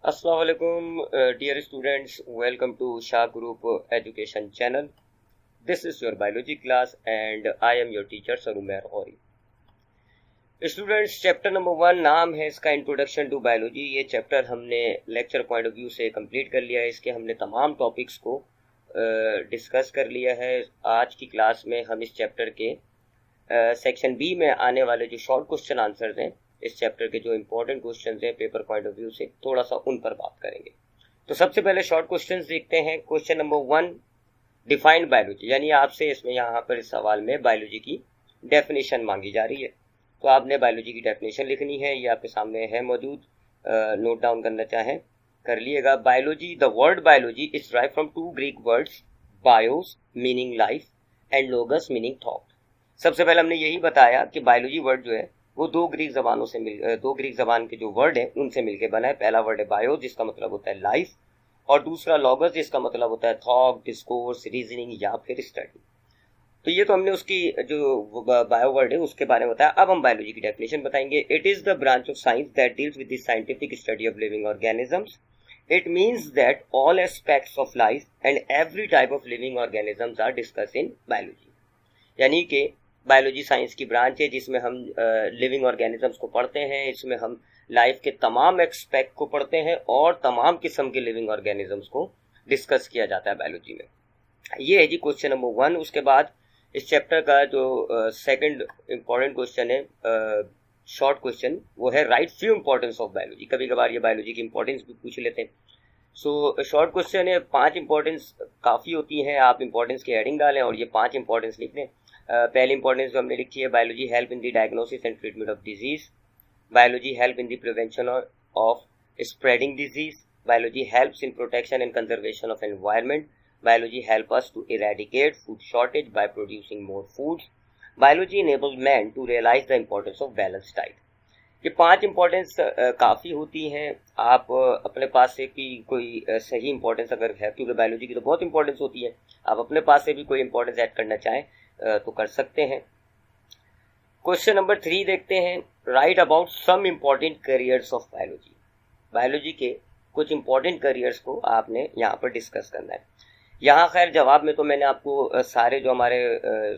Assalamu alaikum, dear students. Welcome to Shah Group Education channel. This is your biology class, and I am your teacher Sarumer Ori. Students, chapter number 1 नाम है इसका introduction to biology. ये chapter हमने lecture point of view से complete कर लिया है। इसके हमने तमाम टॉपिक्स को डिस्कस कर लिया है। आज की क्लास में हम इस चैप्टर के सेक्शन बी में आने वाले जो शॉर्ट क्वेश्चन आंसर्स हैं, इस चैप्टर के जो इंपॉर्टेंट क्वेश्चंस हैं पेपर पॉइंट ऑफ व्यू से, थोड़ा सा उन पर बात करेंगे। तो सबसे पहले शॉर्ट क्वेश्चंस देखते हैं। क्वेश्चन नंबर 1, डिफाइंड बायोलॉजी, यानी आपसे इसमें यहाँ पर इस सवाल में बायोलॉजी की डेफिनेशन मांगी जा रही है। तो आपने बायोलॉजी की डेफिनेशन लिखनी है, ये आपके सामने है मौजूद, नोट डाउन करना चाहें कर लिएगा। Biology, the word biology is drive from 2 Greek words, bios meaning life and logos meaning thought. सबसे पहले हमने यही बताया कि बायोलॉजी वर्ड जो है वो दो ग्रीक जबान के जो वर्ड है उनसे मिलकर बना है। पहला वर्ड है बायो, जिसका मतलब होता है लाइफ, और दूसरा लॉगस, जिसका मतलब होता है थॉट, डिस्कोर्स, रीजनिंग या फिर स्टडी। तो ये तो हमने उसकी जो बायो वर्ड है उसके बारे में बताया। अब हम बायोलॉजी की डेफिनेशन बताएंगे। It is the branch of science that deals with the scientific study of living organisms. It means that all aspects of life and every type of living organisms are discuss in biology. यानी कि biology science की branch है जिसमें हम living organisms को पढ़ते हैं। इसमें हम लाइफ के तमाम एक्सपेक्ट को पढ़ते हैं और तमाम किस्म के लिविंग ऑर्गेनिजम्स को डिस्कस किया जाता है बायोलॉजी में। ये है जी क्वेश्चन नंबर 1। उसके बाद इस चैप्टर का जो सेकंड इम्पॉर्टेंट क्वेश्चन है, शॉर्ट क्वेश्चन, वो है right few importance of biology. कभी कभार ये बायोलॉजी की इंपॉर्टेंस भी पूछ लेते हैं। सो शॉर्ट क्वेश्चन है, 5 इंपॉर्टेंस काफ़ी होती हैं। आप इंपॉर्टेंस की हेडिंग डालें और ये 5 इंपॉर्टेंस लिख लें। पहली इंपॉर्टेंस जो हमने लिखी है, biology help in the diagnosis and treatment of disease, biology help in the prevention of spreading disease, biology helps in protection and conservation of environment, biology help us to eradicate food shortage by producing more foods, biology enables man to realize the importance of balanced diet। ये 5 importance काफ़ी होती हैं। आप अपने पास से की कोई सही इंपॉर्टेंस अगर है, क्योंकि बायोलॉजी की तो बहुत इंपॉर्टेंस होती है, आप अपने पास से भी कोई इंपॉर्टेंस ऐड करना चाहें तो कर सकते हैं। क्वेश्चन नंबर 3 देखते हैं। Write about some important careers of biology. Biology के कुछ इंपॉर्टेंट करियर्स को आपने यहाँ पर डिस्कस करना है। यहाँ खैर जवाब में तो मैंने आपको सारे जो हमारे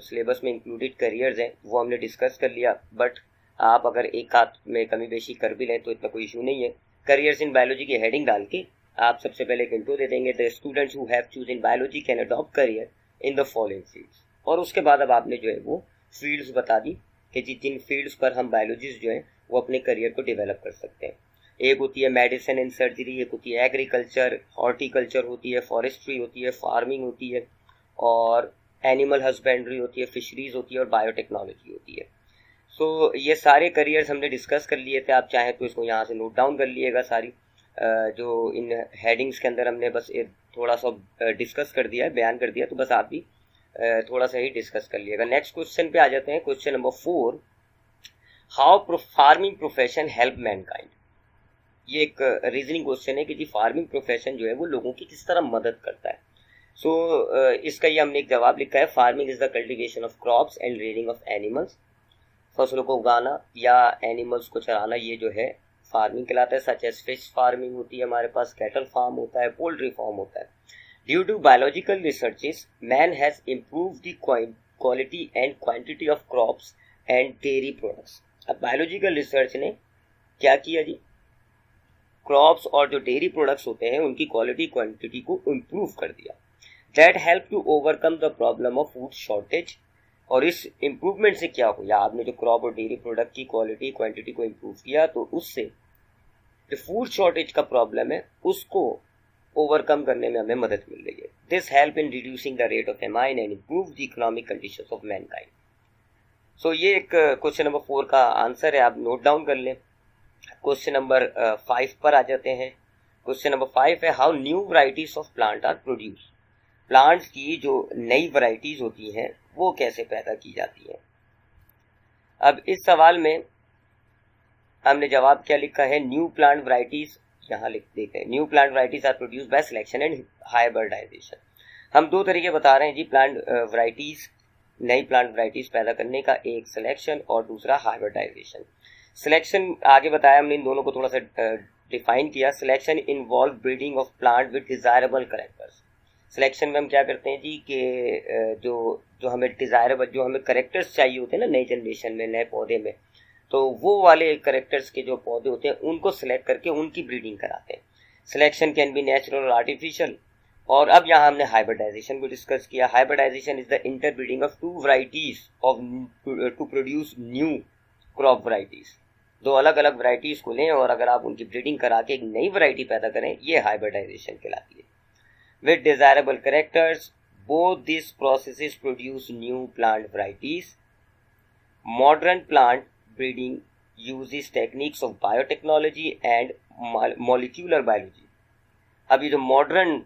सिलेबस में इंक्लूडेड करियर्स हैं वो हमने डिस्कस कर लिया, बट आप अगर एक हाथ में कमी बेशी कर भी लें तो इतना कोई इशू नहीं है। करियर्स इन बायोलॉजी की हेडिंग डाल के आप सबसे पहले एक इंट्रो दे देंगे, the students who have choose in biology can adopt career in the following fields. और उसके बाद अब आपने जो है वो फील्ड्स बता दी कि जिन फील्ड्स पर हम बायोलॉजिस्ट जो हैं वो अपने करियर को डेवलप कर सकते हैं। एक होती है मेडिसिन एंड सर्जरी, एक होती है एग्रीकल्चर, हॉर्टिकल्चर होती है, फॉरेस्ट्री होती है, फार्मिंग होती है, और एनिमल हस्बेंड्री होती है, फिशरीज होती है, और बायोटेक्नोलॉजी होती है। सो ये सारे करियर्स हमने डिस्कस कर लिए थे। आप चाहें तो इसको यहाँ से नोट डाउन कर लिएगा। सारी जो इन हेडिंग्स के अंदर हमने बस थोड़ा सा डिस्कस कर दिया है, बयान कर दिया, तो बस आप भी थोड़ा सा ही डिस्कस कर लिएगा। नेक्स्ट क्वेश्चन पे आ जाते हैं। Question number 4, how farming profession help Mankind. ये एक रीजनिंग क्वेश्चन है कि जी फार्मिंग प्रोफेशन जो है वो लोगों की किस तरह मदद करता है। सो इसका ये हमने एक जवाब लिखा है। Farming is the cultivation of crops and rearing of animals. फसलों को उगाना या एनिमल्स को चराना, ये जो है फार्मिंग कहलाता है। सच एज फिश फार्मिंग होती है हमारे पास, कैटल फार्म होता है, पोल्ट्री फार्म होता है। Due to biological researches man has improved the quality and quantity of crops and dairy products. अब बायोलॉजिकल रिसर्च ने क्या किया जी, क्रॉप्स और जो डेयरी प्रोडक्ट्स होते हैं उनकी क्वालिटी क्वांटिटी को इम्प्रूव कर दिया। That help to overcome the problem of food shortage. और इस इम्प्रूवमेंट से क्या हुआ, आपने जो क्रॉप और डेयरी प्रोडक्ट की क्वालिटी क्वांटिटी को इम्प्रूव किया तो उससे जो फूड शॉर्टेज का प्रॉब्लम है उसको ओवरकम करने में हमें मदद मिल रही है। This help in reducing the rate of famine and improve the economic conditions of mankind. So ये एक क्वेश्चन नंबर 4 का आंसर है, आप नोट डाउन कर लें। क्वेश्चन नंबर 5 पर आ जाते हैं। क्वेश्चन नंबर 5 है, how new varieties of plant are produce. Plants की जो नई वैरायटीज होती हैं वो कैसे पैदा की जाती हैं। अब इस सवाल में हमने जवाब क्या लिखा है, न्यू प्लांट वैरायटीज, यहाँ लिख देते हैं, new plant varieties are produce by selection and hybridization. हम दो तरीके बता रहे हैं जी प्लांट वैरायटीज, नई प्लांट वैरायटीज पैदा करने का, एक सिलेक्शन और दूसरा हाइब्रिडाइजेशन। सिलेक्शन आगे बताया हमने, इन दोनों को थोड़ा सा डिफाइन किया, selection involve breeding of plant with desirable characters. Selection में हम क्या करते हैं जी कि जो हमें डिजायरेबल, जो हमें करेक्टर्स चाहिए होते हैं ना नई जनरेशन में, नए पौधे में, तो वो वाले करेक्टर्स के जो पौधे होते हैं उनको सिलेक्ट करके उनकी ब्रीडिंग कराते हैं। सिलेक्शन कैन बी नेचुरल और आर्टिफिशियल। और अब यहाँ हमने हाइब्रिडाइजेशन को डिस्कस किया। Hybridization is the interbreeding of two varieties of to produce new crop varieties. दो अलग अलग वैरायटीज को लें और अगर आप उनकी ब्रीडिंग करा के एक नई वैरायटी पैदा करें, ये हाइब्रिडाइजेशन कहलाती है। With desirable characters, both this processes produce new plant varieties. Modern plant breeding uses techniques of biotechnology and molecular biology. अब ये जो मॉडर्न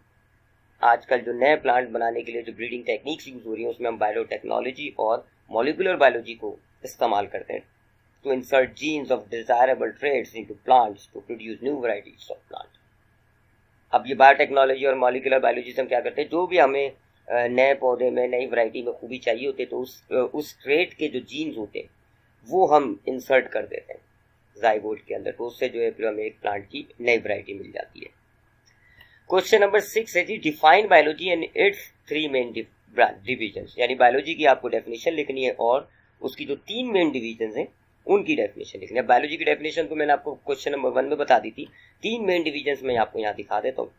आजकल जो नए प्लांट बनाने के लिए जो ब्रीडिंग टेक्निक्स यूज हो रही है, उसमें हम बायोटेक्नोलॉजी और मॉलिक्यूलर बायोलॉजी को इस्तेमाल करते हैं to insert genes of desirable traits into plants to produce new varieties of plant. अब ये बायोटेक्नोलॉजी और मॉलिक्यूलर बायोलॉजी से हम क्या करते हैं, जो भी हमें नए पौधे में नई वैरायटी में खूबी चाहिए होती है, तो उस ट्रेट के जो जीन्स होते हैं वो हम इंसर्ट कर देते हैं जाइगोट के अंदर, तो उससे जो है फिर हमें एक प्लांट की नई वैरायटी मिल जाती है। क्वेश्चन नंबर 6 है जी, define biology and its 3 main divisions. यानी बायोलॉजी की आपको डेफिनेशन लिखनी है और उसकी जो 3 मेन डिविजन्स हैं उनकी डेफिनेशन लिखनी है। बायोलॉजी की डेफिनेशन तो मैंने आपको क्वेश्चन नंबर 1 में बता दी थी। 3 मेन डिविजन्स मैं आपको यहाँ दिखा देता हूँ।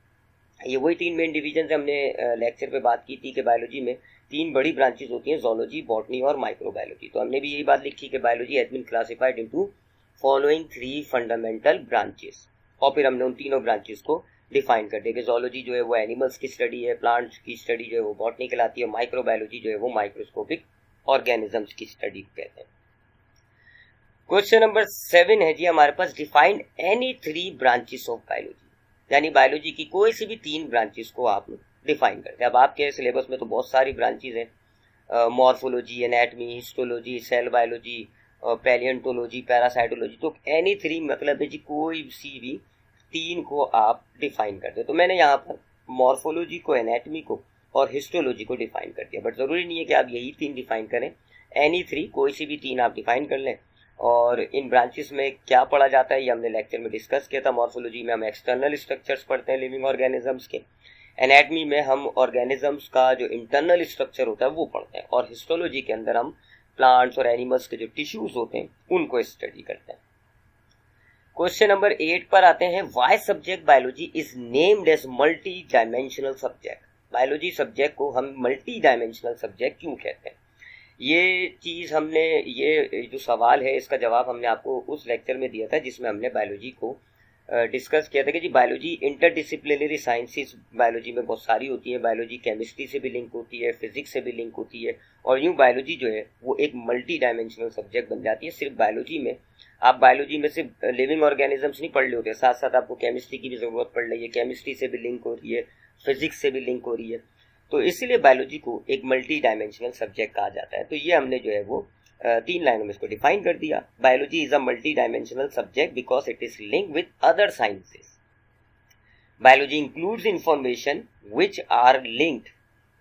ये वही 3 मेन डिविजन्स हमने लेक्चर पे बात की थी कि बायोलॉजी में 3 बड़ी ब्रांचेस होती हैं, जोलॉजी, बॉटनी और माइक्रोबायोलॉजी। तो हमने भी यही बात लिखी कि biology has been classified into following 3 fundamental branches, और फिर हमने उन तीनों ब्रांचेस को डिफाइन कर दिया कि जोलॉजी जो है वो एनिमल्स की स्टडी है, प्लांट्स की स्टडी जो है वो बॉटनी कहलाती है, माइक्रोबायोलॉजी जो है वो माइक्रोस्कोपिक ऑर्गेनिजम्स की स्टडी कहते हैं। क्वेश्चन नंबर 7 है जी हमारे पास, define any 3 branches of biology. यानी बायोलॉजी की कोई सी भी 3 ब्रांचेस को आप डिफाइन करते हैं। अब आपके सिलेबस में तो बहुत सारी ब्रांचेस हैं, morphology, anatomy, histology, cell biology, palaeontology, parasitology. तो एनी 3 मतलब है जी कोई सी भी 3 को आप डिफाइन कर दो। तो मैंने यहाँ पर मॉर्फोलॉजी को, एनाटमी को और हिस्टोलॉजी को डिफाइन कर दिया, बट जरूरी नहीं है कि आप यही 3 डिफाइन करें। एनी 3 कोई सी भी 3 आप डिफाइन कर लें। और इन ब्रांचेस में क्या पढ़ा जाता है ये हमने लेक्चर में डिस्कस किया था। मॉर्फोलॉजी में हम एक्सटर्नल स्ट्रक्चर्स पढ़ते हैं लिविंग ऑर्गेनिजम्स के, एनाटमी में हम ऑर्गेनिजम्स का जो इंटरनल स्ट्रक्चर होता है वो पढ़ते हैं, और हिस्टोलॉजी के अंदर हम प्लांट्स और एनिमल्स के जो टिश्यूज होते हैं उनको स्टडी करते हैं। क्वेश्चन नंबर 8 पर आते हैं, why subject biology is named as multi dimensional subject. Biology subject को हम मल्टी डायमेंशनल सब्जेक्ट क्यों कहते हैं? ये चीज़ हमने, ये जो सवाल है इसका जवाब हमने आपको उस लेक्चर में दिया था जिसमें हमने बायोलॉजी को डिस्कस किया था कि जी बायोलॉजी इंटरडिसिप्लिनरी साइंसेस बायोलॉजी में बहुत सारी होती है। बायोलॉजी केमिस्ट्री से भी लिंक होती है, फिजिक्स से भी लिंक होती है, और यूँ बायोलॉजी जो है वो एक मल्टी डायमेंशनल सब्जेक्ट बन जाती है। सिर्फ बायोलॉजी में, आप बायोलॉजी में सिर्फ लिविंग ऑर्गेनिजम्स नहीं पढ़ रहे होते, साथ साथ आपको केमिस्ट्री की भी ज़रूरत पड़ रही है, केमिस्ट्री से भी लिंक हो रही है, फिजिक्स से भी लिंक हो रही है। तो इसीलिए बायोलॉजी को एक मल्टी डायमेंशनल सब्जेक्ट कहा जाता है। तो ये हमने जो है वो 3 लाइनों में इसको डिफाइन कर दिया। Biology is a multi dimensional subject because it is linked with other sciences. Biology includes information which are linked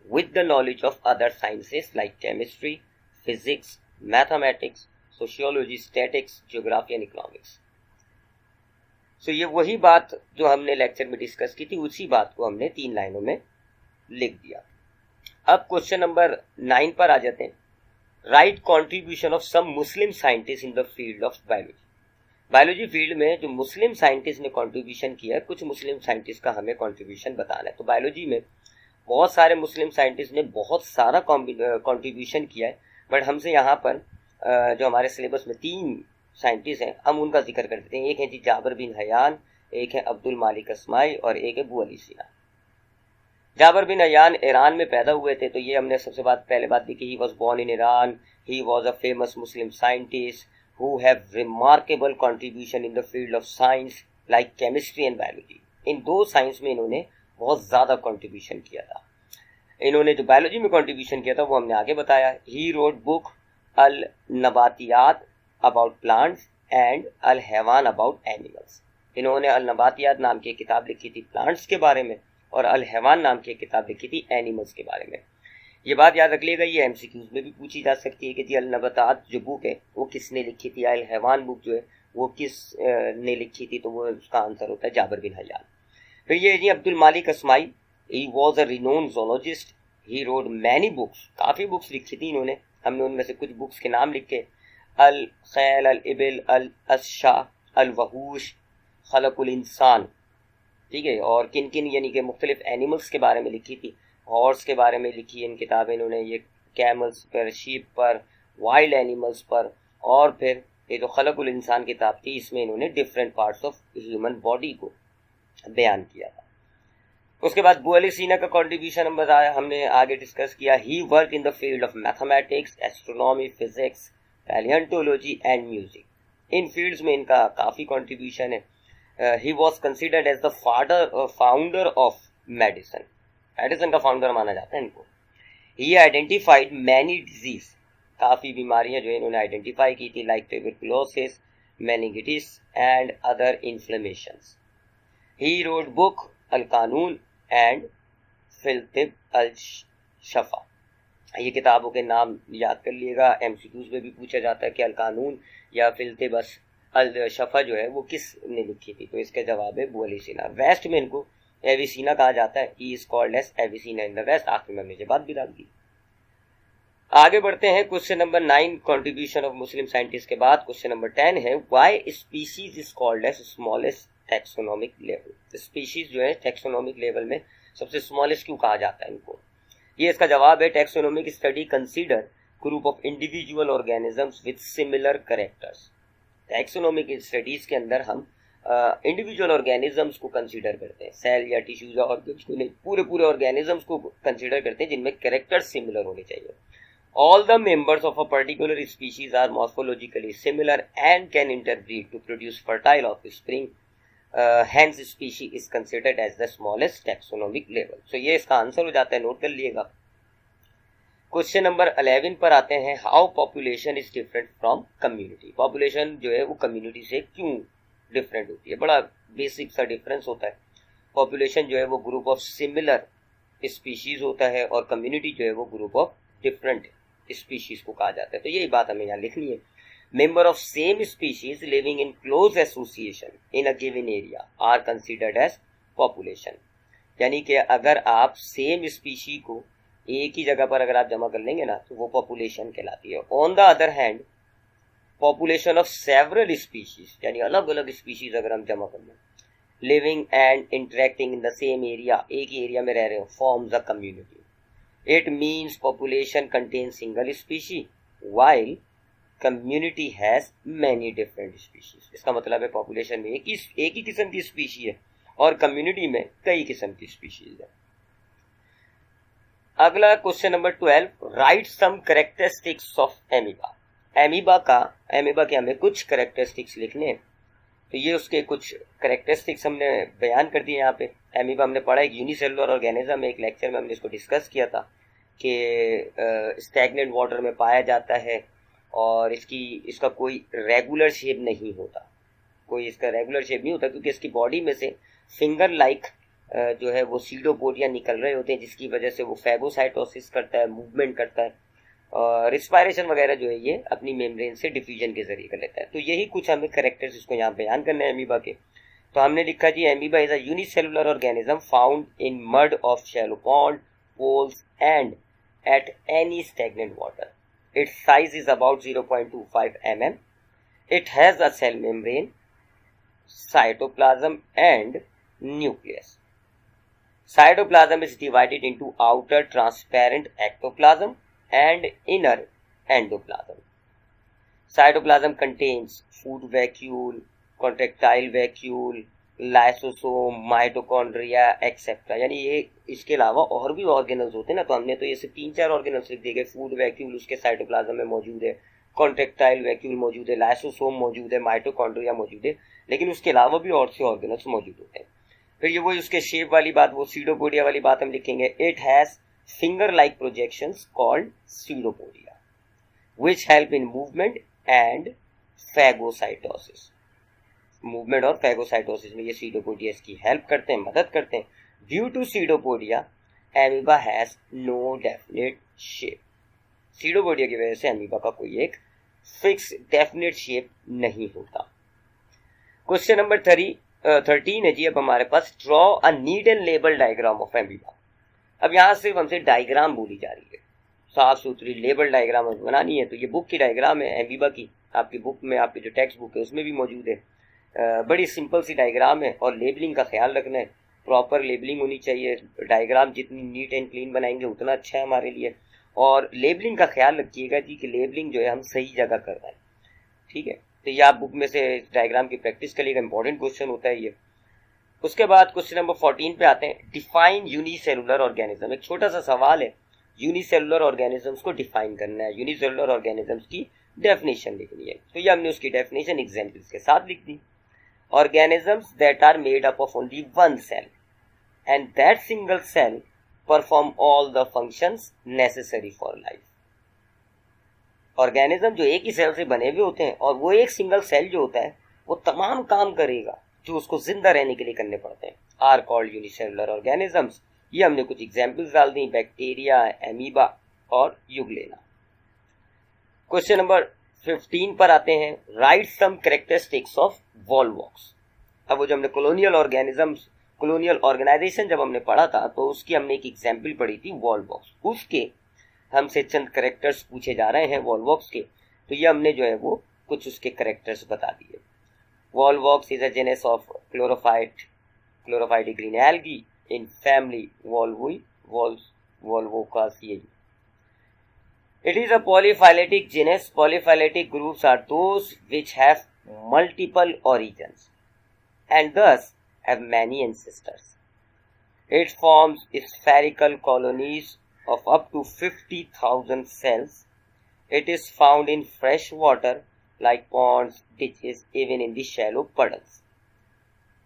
with the knowledge of other sciences like chemistry, physics, mathematics, sociology, statistics, geography and economics. So ये वही बात जो हमने lecture में discuss की थी, उसी बात को हमने 3 लाइनों में लिख दिया। अब क्वेश्चन नंबर 9 पर आ जाते हैं, write contribution of some Muslim scientist in the field of biology. Biology field में जो मुस्लिम साइंटिस्ट ने कॉन्ट्रीब्यूशन किया है, कुछ मुस्लिम साइंटिस्ट का हमें कॉन्ट्रीब्यूशन बताना है। तो बायोलॉजी में बहुत सारे मुस्लिम साइंटिस्ट ने बहुत सारा कंट्रीब्यूशन किया है, बट हमसे यहाँ पर जो हमारे सिलेबस में 3 साइंटिस्ट हैं हम उनका जिक्र कर देते हैं। एक है जी जाबर बिन हयान, एक है अब्दुल मालिक अस्माई और एक है अबू अली सीना। जाबर बिन हयान ईरान में पैदा हुए थे, तो ये हमने सबसे पहले बात दी कि he was born in Iran, he was a famous Muslim scientist who have remarkable contribution in the field of science like chemistry and biology. In 2 science में इन्होंने बहुत ज़्यादा कंट्रीब्यूशन किया था। इन्होंने जो बायोलॉजी में कंट्रीब्यूशन किया था वो हमने आगे बताया। He wrote book al Nabatiyat about plants and al Hayawan about animals. इन्होंने अल नबातियात नाम की किताब लिखी थी प्लांट्स के बारे में, और अल हैवान नाम की किताब लिखी थी एनिमल्स के बारे में। ये बात याद रख लिएगा, ये एमसीक्यूज में भी पूछी जा सकती है कि जी अल नबातात जो बुक है वो किसने लिखी थी, अल हैवान बुक जो है वो किस ने लिखी थी, तो वो उसका आंसर होता है जाबिर बिन हयान। फिर ये जी Abdul Malik Asmai, he was a renowned zoologist, he wrote many books, काफ़ी बुक्स लिखी थी इन्होंने, हमने उनमें से कुछ बुक्स के नाम लिखे, अल खैल, अल इबिल, अल अशा, अल वहूश, खलकुल इंसान, ठीक है। और किन किन यानी कि मुख्तलिफ एनिमल्स के बारे में लिखी थी, हॉर्स के बारे में लिखी इन किताबें इन्होंने, ये कैमल्स पर, शीप पर, वाइल्ड एनिमल्स पर। और फिर ये जो खलकुल इंसान किताब थी, इसमें इन्होंने different parts of human body को बयान किया था। उसके बाद अबू अली सीना का कंट्रीब्यूशन हम बताया, हमने आगे डिस्कस किया। He work in the field of mathematics, astronomy, physics, palaeontology and music. इन फील्ड्स में इनका काफ़ी कंट्रीब्यूशन है। He was considered as the founder of medicine, medicine का फाउंडर माना जाता है इनको। ही आइडेंटिफाइड मैनी डिजीज, काफ़ी बीमारियां जो इन्होंने आइडेंटिफाई की थी, like tuberculosis, meningitis and other inflammations. He wrote book al Qanun and fill अल शफा। ये किताबों के नाम याद कर लिएगा, एमसीक्यूज में भी पूछा जाता है कि अल कानून या फिल बस अल शफा जो है वो किस ने लिखी थी, तो इसका जवाब है अबू अली सीना। वेस्ट में इनको एविसीना कहा जाता है, he is called as Avicenna in the West. आखिर में मुझे बात भी डाल दी। आगे बढ़ते हैं question number 9, contribution of Muslim scientist के बाद क्वेश्चन नंबर 10 है, why species is called as smallest taxonomic level. Species जो है टैक्सोनॉमिक लेवल में सबसे स्मॉलेस्ट क्यों कहा जाता है इनको, ये इसका जवाब है, taxonomic study consider group of individual organisms with similar characters. Taxonomic studies के अंदर हम इंडिविजुअल ऑर्गेनिजम्स को कंसीडर करते हैं, सेल या टिश्यूज या ऑर्गन्स को नहीं, पूरे पूरे ऑर्गेनिजम्स को कंसीडर करते हैं जिनमें कैरेक्टर्स सिमिलर होने चाहिए। All the members of a particular species are morphologically similar and can interbreed to produce fertile offspring. Hence, species is considered as the smallest taxonomic level. So ये इसका answer हो जाता है, नोट कर लिएगा। Question number 11 पर आते हैं, how population is different from community. Population जो है वो कम्युनिटी से क्यों डिफरेंट होती है, बड़ा बेसिक सा डिफरेंस होता है। पॉपुलेशन जो है वो ग्रुप ऑफ सिमिलर स्पीशीज होता है और कम्युनिटी जो है वो ग्रुप ऑफ डिफरेंट स्पीशीज को कहा जाता है, तो यही बात हमें यहाँ लिखनी है। Member of same species living in close association in a given area are considered as population. यानी कि अगर आप सेम स्पीशी को एक ही जगह पर अगर आप जमा कर लेंगे ना, तो वो पॉपुलेशन कहलाती है। On the other hand, population of several species, यानी अलग अलग स्पीशीज अगर हम जमा कर लें, living and interacting in the same area, एक ही एरिया में रह रहे हो, forms a community. It means population contains single species while community has many different species. इसका मतलब है पॉपुलेशन में एक ही किस्म की स्पीशी है और कम्युनिटी में कई किस्म की स्पीशीज है। अगला question number 12, write some characteristics of amoeba. Amoeba के हमें कुछ कैरेक्टरिस्टिक्स लिखने हैं, तो ये उसके कुछ कैरेक्टरिस्टिक्स हमने बयान कर दिए यहाँ पे। एमीबा हमने पढ़ा एक यूनिसेलुलर ऑर्गेनिज्म है, एक लेक्चर में हमने इसको डिस्कस किया था कि स्टैग्नेंट वाटर में पाया जाता है और इसका कोई रेगुलर शेप नहीं होता, कोई इसका रेगुलर शेप नहीं होता क्योंकि इसकी बॉडी में से फिंगर लाइक जो है वो सीडोपोडिया निकल रहे होते हैं, जिसकी वजह से वो फैगोसाइटोसिस करता है, मूवमेंट करता है और रिस्पायरेशन वगैरह जो है ये अपनी मेम्ब्रेन से डिफ्यूजन के जरिए कर लेता है। तो यही कुछ हमें कैरेक्टर्स इसको यहाँ बयान करना है एमीबा के। तो हमने लिखा जी, amoeba is a unicellular organism found in mud of shallow pond, pools and at any stagnant water. Its size is about 0.25 mm. It has a cell membrane, cytoplasm and nucleus. Cytoplasm is divided into outer transparent ectoplasm and inner endoplasm. Cytoplasm contains food vacuole, contractile vacuole, lysosome, mitochondria, etc. यानी ये इसके अलावा और भी organelles होते हैं ना, तो हमने तो ये सिर्फ 3-4 ऑर्गेनल्स लिख दिए। फूड वैक्यूल उसके साइटोप्लाज्म में मौजूद है, कॉन्ट्रेक्टाइल वैक्यूल मौजूद है, लाइसोसोम मौजूद है, माइटोकॉन्ड्रिया मौजूद है, लेकिन उसके अलावा भी और से ऑर्गेनल्स मौजूद होते हैं। फिर ये वही उसके शेप वाली बात, वो सीडोपोडिया वाली बात हम लिखेंगे। It has finger like projections called pseudopodia which help in movement and phagocytosis. Movement और फैगोसाइटोसिस में ये सीडोपोडिया इसकी हेल्प करते हैं, मदद करते हैं। Due to pseudopodia amoeba has no definite shape. Pseudopodia की वजह से एमीबा का कोई एक फिक्स डेफिनेट शेप नहीं होता। क्वेश्चन नंबर 13 है जी अब हमारे पास, draw a neat and label diagram of amoeba. अब यहाँ सिर्फ हमसे डायग्राम बोली जा रही है, साफ सुथरी लेबल डायग्राम बनानी है। तो ये बुक की डायग्राम है एमीबा की, आपकी बुक में, आपकी जो टेक्स्ट बुक है उसमें भी मौजूद है। बड़ी सिंपल सी डायग्राम है और लेबलिंग का ख्याल रखना है, प्रॉपर लेबलिंग होनी चाहिए। डायग्राम जितनी नीट एंड क्लीन बनाएंगे उतना अच्छा है हमारे लिए। और लेबलिंग का ख्याल रखिएगा जी कि लेबलिंग जो है हम सही जगह कर रहे हैं, ठीक है। तो ये आप बुक में से डायग्राम की प्रैक्टिस करिएगा, इंपॉर्टेंट क्वेश्चन होता है ये। उसके बाद क्वेश्चन नंबर 14 पे आते हैं, डिफाइन यूनिसेलुलर ऑर्गेनिज्म। एक छोटा सा सवाल है, यूनिसेलुलर ऑर्गेनिजम्स को डिफाइन करना है, यूनिसेलुलर ऑर्गेनिजम्स की डेफिनेशन लिखनी है। तो ये हमने उसकी डेफिनेशन एग्जांपल्स के साथ लिख दी। Organisms that are made up of only one cell and that single cell perform all the functions necessary for life. Organism जो एक ही सेल से बने हुए होते हैं और वो एक सिंगल सेल जो होता है वो तमाम काम करेगा जो उसको जिंदा रहने के लिए करने पड़ते हैं, आर कॉल्ड यूनिसेलुलर ऑर्गेनिजम्स। ये हमने कुछ एग्जाम्पल्स डाल दी, बैक्टीरिया, एमीबा और यूग्लेना। क्वेश्चन नंबर 15 पर आते हैं, write some characteristics of volvox. अब वो जो हमने कॉलोनियल ऑर्गेनिजम्स, कॉलोनियल ऑर्गेनाइजेशन जब हमने पढ़ा था तो उसकी हमने एक एग्जाम्पल पढ़ी थी वॉलवॉक्स, उसके हमसे चंद कैरेक्टर्स पूछे जा रहे हैं वॉलवॉक्स के। तो ये हमने जो है वो कुछ उसके कैरेक्टर्स बता दिए। Volvox is a genus of chlorophyte green algae in family Volvocaceae. It is a polyphyletic genus. Polyphyletic groups are those which have multiple origins and thus have many ancestors. It forms spherical colonies of up to 50,000 cells. It is found in fresh water like ponds, ditches, even in the shallow puddles.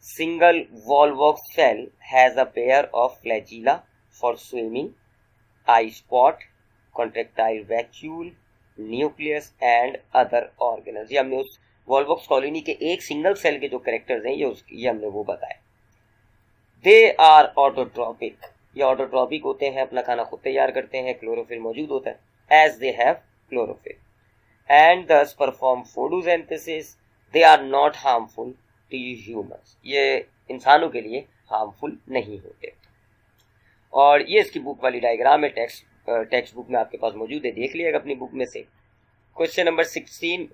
Single volvox cell has a pair of flagella for swimming, eye spot, contractile vacuole, nucleus and other organelles. ये हमने उस Volvox colony के एक single cell के जो characters हैं ये हमने वो बताया। दे आर ऑटोट्रॉपिक, ये ऑटोट्रॉपिक होते हैं, अपना खाना खुद तैयार करते हैं, क्लोरोफिल मौजूद होता है as they have chlorophyll and thus perform photosynthesis. They are not harmful to humans, ये इंसानों के लिए हार्मफुल नहीं होते। और ये इसकी बुक वाली डायग्राम है, टेक्स्ट बुक में आपके पास मौजूद है, देख लिएगा अपनी बुक में से। Question number 16,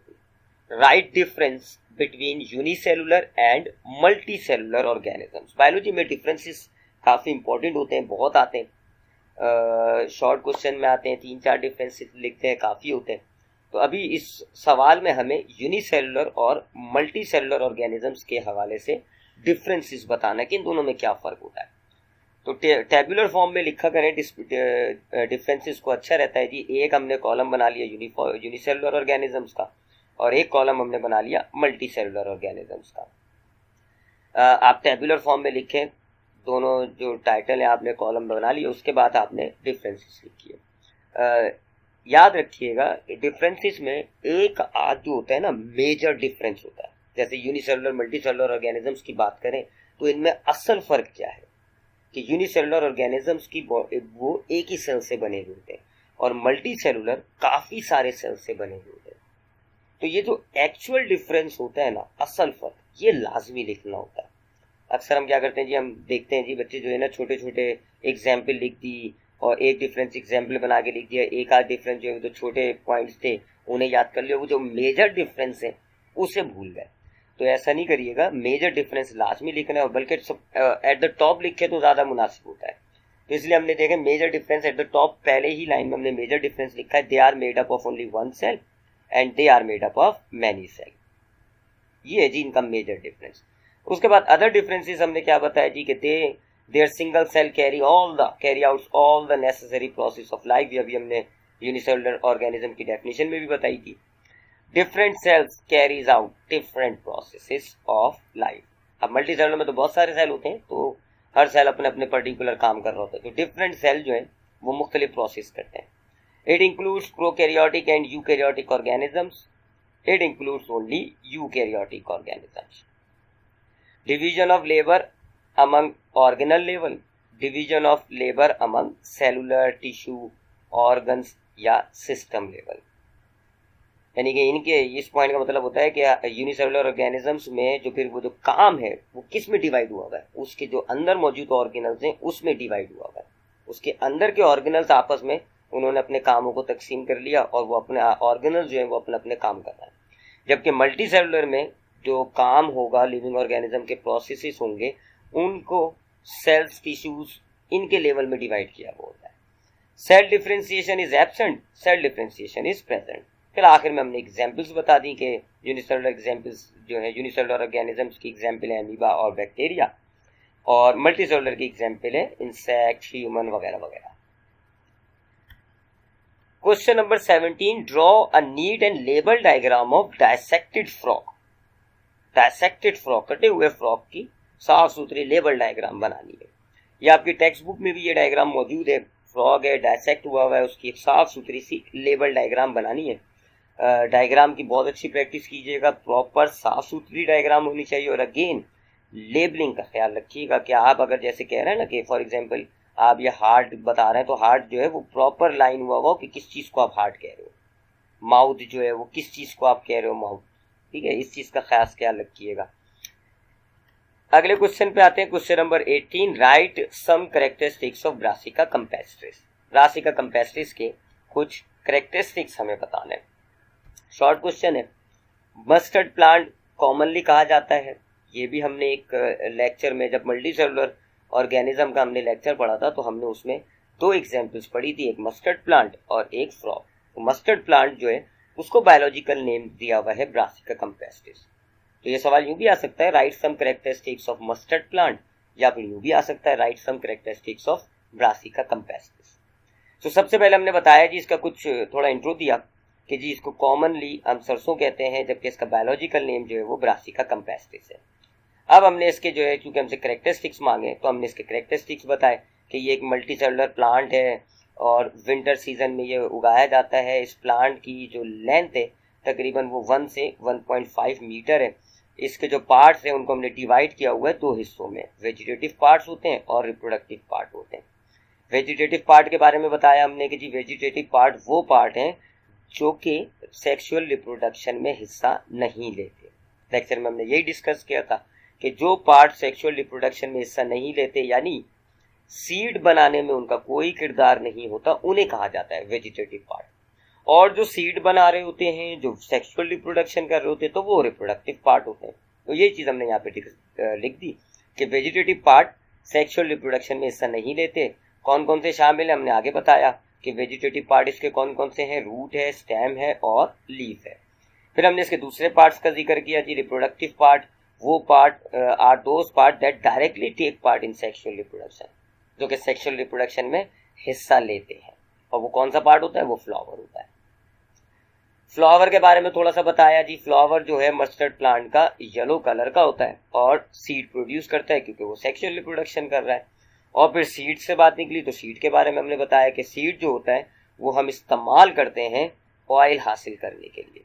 right difference between unicellular and multi cellular organisms. Biology में डिफरेंसेस काफ़ी इंपॉर्टेंट होते हैं, बहुत आते हैं, शॉर्ट क्वेश्चन में आते हैं, 3-4 डिफरेंसेस लिखते हैं, काफ़ी होते हैं। तो अभी इस सवाल में हमें यूनिसेलुलर और मल्टी सेलुलर ऑर्गेनिजम्स के हवाले से डिफरेंसेस बताना है कि इन दोनों में क्या फ़र्क होता है। तो टेबुलर फॉर्म में लिखा करें डिफरेंसेस को, अच्छा रहता है जी। एक हमने कॉलम बना लिया यूनिसेलुलर ऑर्गेनिजम्स का और एक कॉलम हमने बना लिया मल्टी सेलुलर ऑर्गेनिजम्स का। आप टेबुलर फॉर्म में लिखें, दोनों जो टाइटल है आपने कॉलम बना लिया, उसके बाद आपने डिफरेंसेस लिखिए। याद रखिएगा डिफरेंसेस में एक आध जो होता है ना मेजर डिफरेंस होता है। जैसे यूनिसेलुलर मल्टी सेलुलर ऑर्गेनिजम्स की बात करें तो इनमें असल फर्क क्या है कि यूनिसेलुलर ऑर्गेनिजम्स की वो एक ही सेल से बने हुए होते हैं और मल्टी सेलुलर काफ़ी सारे सेल से बने हुए होते हैं। तो ये जो एक्चुअल डिफरेंस होता है ना, असल फर्क, ये लाजमी लिखना होता है। अक्सर हम क्या करते हैं जी, हम देखते हैं जी बच्चे जो है ना छोटे छोटे एग्जाम्पल लिख दी और एक डिफरेंस एग्जाम्पल बना के लिख दिया, एक आध डिफरेंस जो है तो छोटे पॉइंट्स थे उन्हें याद कर लिया, वो जो मेजर डिफरेंस है उसे भूल गए। तो ऐसा नहीं करिएगा, मेजर डिफरेंस लाजमी लिखना है और बल्कि एट द टॉप लिखे तो ज़्यादा मुनासिब होता है। तो इसलिए हमने देखा major difference at the top, पहले ही लाइन में हमने मेजर डिफरेंस लिखा है, they are made up of only one cell and they are made up of many cell. ये है जी इनका मेजर डिफरेंस। उसके बाद अदर डिफरेंसेस हमने क्या बताया जी कि their single cell carry out all the necessary process of life. अभी हमने यूनिसेलुलर ऑर्गेनिज्म की डेफिनेशन में भी बताई थी। Different cells carries out different processes of life. अब मल्टी सेलुलर में तो बहुत सारे सेल होते हैं, तो हर सेल अपने अपने पर्टिकुलर काम कर रहा होता है। तो डिफरेंट सेल जो है वो मुख्तलिफ प्रोसेस करते हैं। It includes prokaryotic and eukaryotic organisms. It includes only eukaryotic organisms. Division of labour among organelle level, division of labour among cellular tissue organs या सिस्टम लेवल। यानी कि इनके इस पॉइंट का मतलब होता है कि यूनिसेलुलर ऑर्गेनिजम्स में जो फिर वो जो काम है वो किस में डिवाइड हुआ हुआ है, उसके जो अंदर मौजूद ऑर्गेनल्स हैं उसमें डिवाइड हुआ हुआ है। उसके अंदर के ऑर्गेनल्स आपस में उन्होंने अपने कामों को तकसीम कर लिया और वो अपने ऑर्गेनल्स जो है वो अपने अपने काम कर रहे हैं। जबकि मल्टी सेलुलर में जो काम होगा, लिविंग ऑर्गेनिज्म के प्रोसेसेस होंगे, उनको सेल्स, टिश्यूज, इनके लेवल में डिवाइड किया हुआ होता है। Cell differentiation is absent, cell differentiation is present. फिर आखिर में हमने एग्जाम्पल्स बता दी कि यूनिसेलुलर एग्जाम्पल्स जो है, यूनिसेलुलर ऑर्गेनिजम्स की एग्जाम्पल है अमीबा और बैक्टीरिया, और मल्टी सेलुलर की एग्जाम्पल है इंसेक्ट, ह्यूमन वगैरह वगैरह। Question number 17, draw a neat and label diagram of dissected frog. Dissected frog, कटे हुए फ्रॉग की साफ सुथरी लेबल डायग्राम बनानी है। ये आपकी टेक्स्ट बुक में भी ये डायग्राम मौजूद है। फ्रॉग है, डायसेक्ट हुआ हुआ है, उसकी एक साफ सुथरी सी लेबल डायग्राम बनानी है। डायग्राम की बहुत अच्छी प्रैक्टिस कीजिएगा, प्रॉपर साफ सुथरी डायग्राम होनी चाहिए। और अगेन लेबलिंग का ख्याल रखिएगा कि आप अगर जैसे कह रहे हैं ना कि फॉर एग्जांपल आप ये हार्ट बता रहे हैं, तो हार्ट जो है वो प्रॉपर लाइन हुआ हो कि किस चीज़ को आप हार्ट कह रहे हो। माउथ जो है वो किस चीज़ को आप कह रहे हो माउथ, ठीक है, इस चीज़ का खास ख्याल रखिएगा। अगले क्वेश्चन पे आते हैं, question number 18, write some characteristics of brassica campestris. Brassica campestris के कुछ कैरेक्टरिस्टिक्स हमें बताने हैं। शॉर्ट क्वेश्चन है। मस्टर्ड प्लांट कॉमनली कहा जाता है, ये भी हमने एक लेक्चर में जब मल्टी सेलुलर ऑर्गेनिज्म का हमने लेक्चर पढ़ा था तो हमने उसमें दो एग्जांपल्स पढ़ी थी, एक मस्टर्ड प्लांट और एक फ्रॉग। तो मस्टर्ड प्लांट जो है उसको बायोलॉजिकल नेम दिया हुआ है ब्रासिका कैम्पेस्ट्रिस। तो ये सवाल यूं भी आ सकता है, write some characteristics of mustard plant, या फिर यूं भी आ सकता है, write some characteristics of brassica campestris. तो सबसे पहले हमने बताया जी, इसका कुछ थोड़ा इंट्रो दिया कि जी इसको कॉमनली हम सरसों कहते हैं, जबकि इसका बायोलॉजिकल नेम जो है वो ब्रासिका कैम्पेस्ट्रिस है। अब हमने इसके जो है, चूंकि हमसे कैरेक्टरिस्टिक्स मांगे तो हमने इसके कैरेक्टरिस्टिक्स बताए कि ये एक मल्टी सेलुलर प्लांट है और विंटर सीजन में ये उगाया जाता है। इस प्लांट की जो लेंथ है तकरीबन वो 1 से 1.5 मीटर है। इसके जो पार्ट्स हैं उनको हमने डिवाइड किया हुआ है दो हिस्सों में, वेजिटेटिव पार्ट्स होते हैं और रिप्रोडक्टिव पार्ट होते हैं। वेजिटेटिव पार्ट के बारे में बताया हमने कि जी वेजिटेटिव पार्ट वो पार्ट हैं जो कि सेक्सुअल रिप्रोडक्शन में हिस्सा नहीं लेते। लेक्चर में हमने यही डिस्कस किया था कि जो पार्ट सेक्सुअल रिप्रोडक्शन में हिस्सा नहीं लेते, यानी सीड बनाने में उनका कोई किरदार नहीं होता, उन्हें कहा जाता है वेजिटेटिव पार्ट। और जो सीड बना रहे होते हैं, जो सेक्सुअल रिप्रोडक्शन कर रहे होते हैं, तो वो रिप्रोडक्टिव पार्ट होते हैं। तो ये चीज़ हमने यहाँ पे लिख दी कि वेजिटेटिव पार्ट सेक्सुअल रिप्रोडक्शन में हिस्सा नहीं लेते। कौन कौन से शामिल है हमने आगे बताया कि वेजिटेटिव पार्ट इसके कौन कौन से हैं, रूट है, स्टेम है और लीफ है। फिर हमने इसके दूसरे पार्ट्स का जिक्र किया जी, रिप्रोडक्टिव पार्ट वो part are those part that directly take part in sexual reproduction, जो कि सेक्सुअल रिप्रोडक्शन में हिस्सा लेते हैं। और वो कौन सा पार्ट होता है, वो फ्लावर होता है। फ्लावर के बारे में थोड़ा सा बताया जी, फ्लावर जो है मस्टर्ड प्लांट का येलो कलर का होता है और सीड प्रोड्यूस करता है क्योंकि वो सेक्सुअल रिप्रोडक्शन कर रहा है। और फिर सीड से बात निकली तो सीड के बारे में हमने बताया कि सीड जो होता है वो हम इस्तेमाल करते हैं ऑयल हासिल करने के लिए।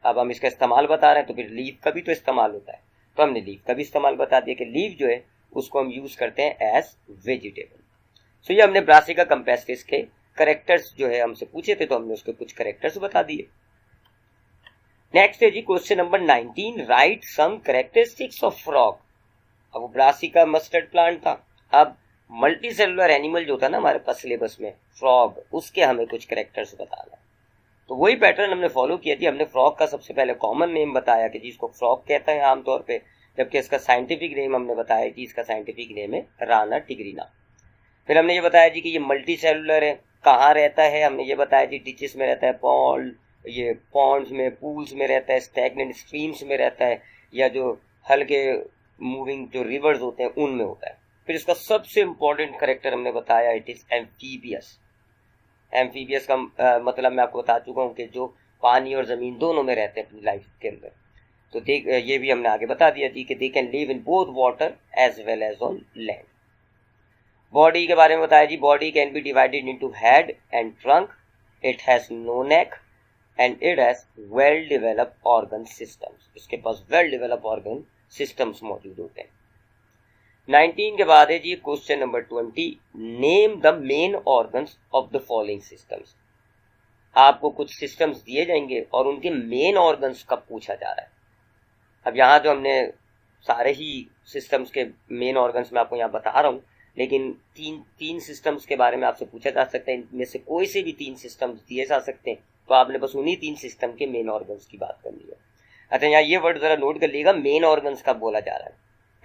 अब हम इसका इस्तेमाल बता रहे हैं तो फिर लीफ का भी तो इस्तेमाल होता है, तो हमने लीफ का भी इस्तेमाल बता दिया कि लीफ जो है उसको हम यूज करते हैं एज वेजिटेबल। सो ये हमने ब्रासिका कैम्पेस्ट्रिस के करेक्टर्स जो है हमसे पूछे थे, तो हमने उसके कुछ करेक्टर्स बता दिए। नेक्स्ट है जी question number 19, write some characteristics of frog. अब वो ब्रासिका मस्टर्ड प्लांट था, अब मल्टी सेलुलर एनिमल जो था ना हमारे पास सिलेबस में, फ्रॉग, उसके हमें कुछ कैरेक्टर्स बताना है। तो वही पैटर्न हमने फॉलो किया थी। हमने फ्रॉग का सबसे पहले कॉमन नेम बताया कि जिसको फ्रॉग कहते हैं आमतौर पे, जबकि इसका साइंटिफिक नेम हमने बताया कि इसका साइंटिफिक नेम है राना टिग्रिना। फिर हमने ये बताया जी कि ये मल्टी सेलुलर है, कहाँ रहता है, हमने ये बताया जी डिचेस में रहता है, पॉन्ड्स में, पूल्स में रहता है, स्टैग्नेंट स्ट्रीम्स में रहता है, या जो हल्के मूविंग जो रिवर्स होते हैं उनमें होता है। फिर इसका सबसे इंपॉर्टेंट कैरेक्टर हमने बताया, इट इज एम्फीबियस। एम्फीबियस का मतलब मैं आपको बता चुका हूँ कि जो पानी और ज़मीन दोनों में रहते हैं अपनी लाइफ के अंदर। तो ये भी हमने आगे बता दिया थी कि they can live in both water as well as on land. Body के बारे में बताया जी, body can be divided into head and trunk, it has no neck and it has well developed organ systems. इसके पास well developed organ systems मौजूद होते हैं। 19 के बाद है जी question number 20, name the main organs of the following systems. आपको कुछ सिस्टम्स दिए जाएंगे और उनके मेन ऑर्गन्स कब पूछा जा रहा है। अब यहाँ जो हमने सारे ही सिस्टम्स के मेन ऑर्गन्स में आपको यहाँ बता रहा हूँ, लेकिन तीन सिस्टम्स के बारे में आपसे पूछा जा सकता है, इनमें से कोई से भी 3 सिस्टम्स दिए जा सकते हैं, तो आपने बस उन्हीं 3 सिस्टम के मेन ऑर्गन्स की बात करनी है। अच्छा, यहाँ ये वर्ड जरा नोट कर लीजिएगा, मेन ऑर्गन्स कब बोला जा रहा है,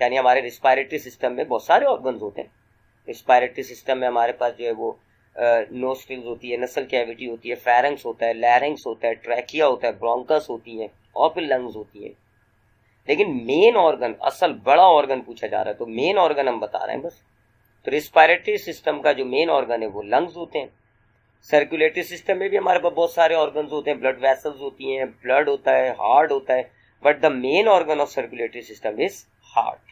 यानी हमारे रिस्पायरेटरी सिस्टम में बहुत सारे ऑर्गन्स होते हैं। रिस्पायरेटरी सिस्टम में हमारे पास जो है वो नोस्ट्रिल्स होती है, नसल कैविटी होती है, फेरेंक्स होता है, लैरिंक्स होता है, ट्रैकिया होता है, ब्रोंकस होती है और फिर लंग्स होती है। लेकिन मेन ऑर्गन, असल बड़ा ऑर्गन पूछा जा रहा है, तो मेन ऑर्गन हम बता रहे हैं बस। तो रिस्पायरेटरी सिस्टम का जो मेन ऑर्गन है वो लंग्स होते हैं। सर्कुलेटरी सिस्टम में भी हमारे पास बहुत सारे ऑर्गन्स होते हैं, ब्लड वेसल्स होती हैं, ब्लड होता है, हार्ट होता है, but the main organ of circulatory system is heart.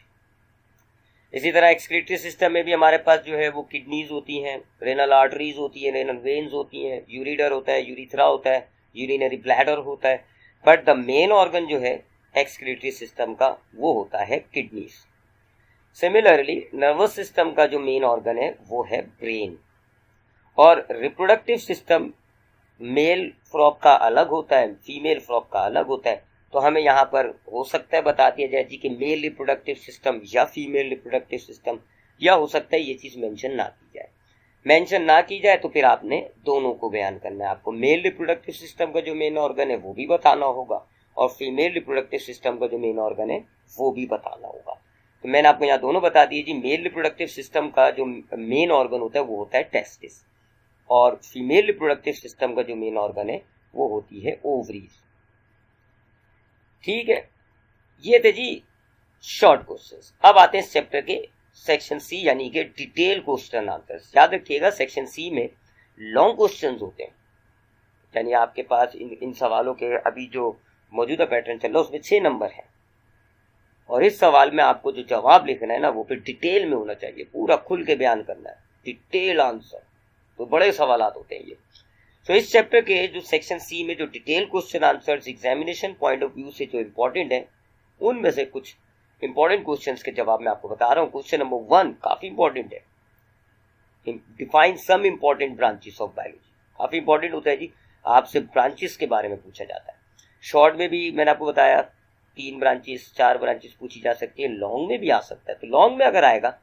इसी तरह एक्सक्रीटरी सिस्टम में भी हमारे पास जो है वो किडनीज होती हैं, रेनल आर्टरीज होती है, रेनल वेन्स होती हैं, यूरिडर होता है, यूरिथ्रा होता है, यूरिनरी ब्लैडर होता है, बट द मेन ऑर्गन जो है एक्सक्रीटरी सिस्टम का वो होता है किडनीज। सिमिलरली नर्वस सिस्टम का जो मेन ऑर्गन है वो है ब्रेन। और रिप्रोडक्टिव सिस्टम मेल फ्रॉक का अलग होता है, फीमेल फ्रॉक का अलग होता है। तो हमें यहाँ पर हो सकता है बता दिया जाए जी कि मेल रिप्रोडक्टिव सिस्टम या फीमेल रिप्रोडक्टिव सिस्टम, या हो सकता है ये चीज मेंशन ना की जाए। मेंशन ना की जाए तो फिर आपने दोनों को बयान करना है। आपको मेल रिप्रोडक्टिव सिस्टम का जो मेन ऑर्गन है वो भी बताना होगा और फीमेल रिप्रोडक्टिव सिस्टम का जो मेन ऑर्गन है वो भी बताना होगा। तो मैंने आपको यहाँ दोनों बता दिए जी। मेल रिप्रोडक्टिव सिस्टम का जो मेन ऑर्गन होता है वो होता है टेस्टिस, और फीमेल रिप्रोडक्टिव सिस्टम का जो मेन ऑर्गन है वो होती है ओवरीज। ठीक है, ये थे जी शॉर्ट क्वेश्चंस। अब आते हैं चैप्टर के सेक्शन सी, यानी कि डिटेल क्वेश्चन आंसर्स। याद रखिएगा सेक्शन सी में लॉन्ग क्वेश्चंस होते हैं, यानी आपके पास इन सवालों के अभी जो मौजूदा पैटर्न चल रहा है उसमें 6 नंबर है, और इस सवाल में आपको जो जवाब लिखना है ना वो फिर डिटेल में होना चाहिए, पूरा खुल के बयान करना है, डिटेल आंसर। तो बड़े सवाल होते हैं ये। तो इस चैप्टर के जो सेक्शन सी में जो detail question answers examination point of view से जो इंपॉर्टेंट है, उनमें से कुछ इंपॉर्टेंट क्वेश्चंस के जवाब मैं आपको बता रहा हूं। क्वेश्चन नंबर 1 काफी इंपॉर्टेंट है, define some important branches of biology. काफी इंपॉर्टेंट होता है जी, आपसे ब्रांचेस के बारे में पूछा जाता है। शॉर्ट में भी मैंने आपको बताया 3 ब्रांचेस 4 ब्रांचेस पूछी जा सकती है, लॉन्ग में भी आ सकता है। तो लॉन्ग में अगर आएगा